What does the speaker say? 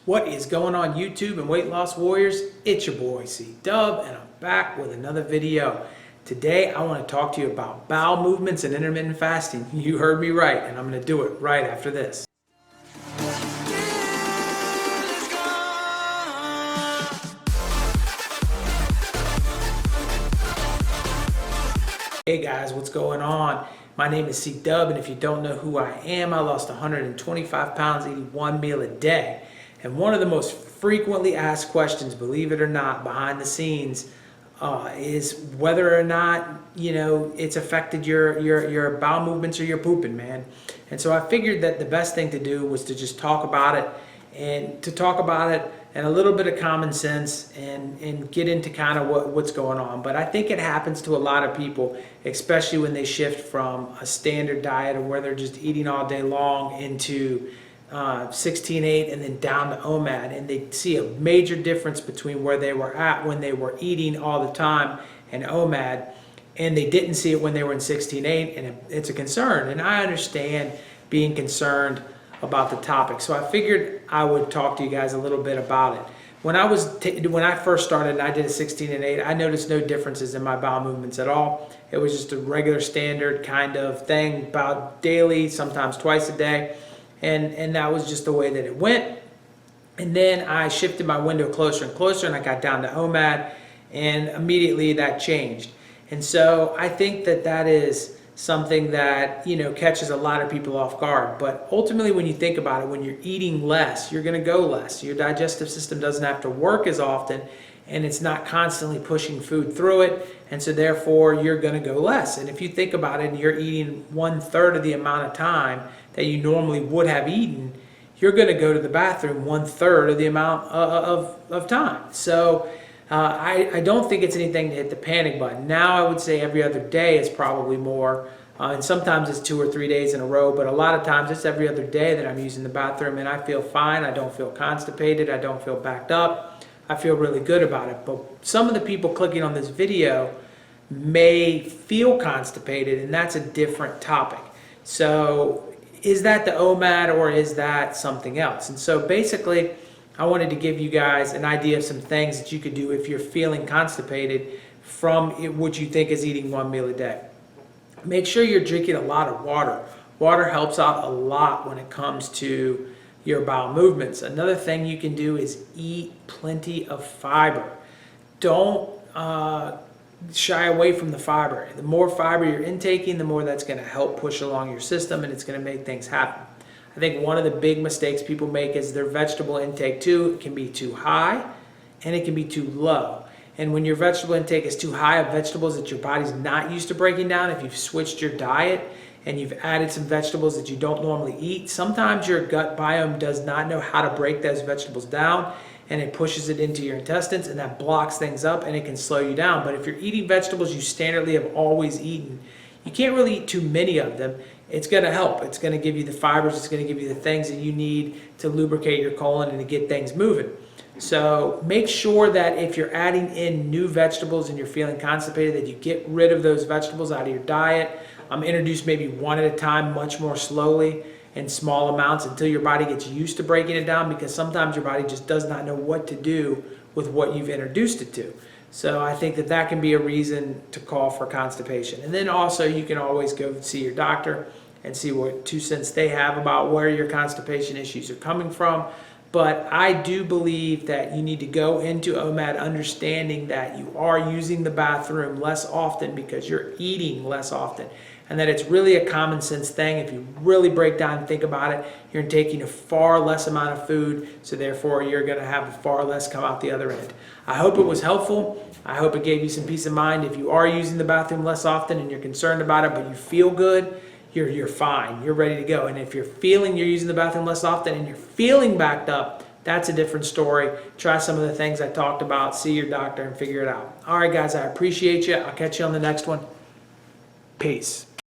What is going on YouTube and weight loss warriors? It's your boy C-Dub and I'm back with another video. Today I want to talk to you about bowel movements and intermittent fasting. You heard me right, and I'm going to do it right after this. Hey guys, what's going on? My name is C-Dub, and if you don't know who I am, I lost 125 pounds eating one meal a day. And one of the most frequently asked questions, believe it or not, behind the scenes is whether or not, it's affected your bowel movements or your pooping, man. And so I figured that the best thing to do was to just talk about it, and to talk about it and a little bit of common sense and get into kind of what's going on. But I think it happens to a lot of people, especially when they shift from a standard diet of where they're just eating all day long into 16-8 and then down to OMAD, and they see a major difference between where they were at when they were eating all the time and OMAD, and they didn't see it when they were in 16-8, and it's a concern. And I understand being concerned about the topic, so I figured I would talk to you guys a little bit about it. When I first started and I did a 16 and 8, I noticed no differences in my bowel movements at all. It was just a regular standard kind of thing, about daily, sometimes twice a day. And that was just the way that it went. And then I shifted my window closer and closer, and I got down to OMAD, and immediately that changed. And so I think that that is something that catches a lot of people off guard. But ultimately, when you think about it, when you're eating less, you're going to go less. Your digestive system doesn't have to work as often, and it's not constantly pushing food through it, and so therefore you're going to go less. And if you think about it, and you're eating 1/3 of the amount of time that you normally would have eaten, you're going to go to the bathroom 1/3 of the amount of time. So I don't think it's anything to hit the panic button. Now I would say every other day is probably more, and sometimes it's 2 or 3 days in a row, but a lot of times it's every other day that I'm using the bathroom, and I feel fine. I don't feel constipated. I don't feel backed up. I feel really good about it. But some of the people clicking on this video may feel constipated, and that's a different topic. So is that the OMAD or is that something else? And so basically, I wanted to give you guys an idea of some things that you could do if you're feeling constipated from what you think is eating one meal a day. Make sure you're drinking a lot of water. Water helps out a lot when it comes to your bowel movements. Another thing you can do is eat plenty of fiber. Don't shy away from the fiber. The more fiber you're intaking, the more that's going to help push along your system, and it's going to make things happen. I think one of the big mistakes people make is their vegetable intake too. It can be too high and it can be too low. And when your vegetable intake is too high of vegetables that your body's not used to breaking down, if you've switched your diet and you've added some vegetables that you don't normally eat, sometimes your gut biome does not know how to break those vegetables down, and it pushes it into your intestines, and that blocks things up, and it can slow you down. But if you're eating vegetables you standardly have always eaten, you can't really eat too many of them. It's going to help. It's going to give you the fibers. It's going to give you the things that you need to lubricate your colon and to get things moving. So make sure that if you're adding in new vegetables and you're feeling constipated, that you get rid of those vegetables out of your diet. Introduce maybe one at a time, much more slowly, in small amounts, until your body gets used to breaking it down, because sometimes your body just does not know what to do with what you've introduced it to. So I think that that can be a reason to call for constipation. And then also you can always go see your doctor and see what 2 cents they have about where your constipation issues are coming from. But I do believe that you need to go into OMAD understanding that you are using the bathroom less often because you're eating less often, and that it's really a common sense thing. If you really break down and think about it, you're taking a far less amount of food, so therefore you're going to have far less come out the other end. I hope it was helpful. I hope it gave you some peace of mind. If you are using the bathroom less often and you're concerned about it, but you feel good, you're fine. You're ready to go. And if you're feeling you're using the bathroom less often and you're feeling backed up, that's a different story. Try some of the things I talked about. See your doctor and figure it out. All right, guys, I appreciate you. I'll catch you on the next one. Peace.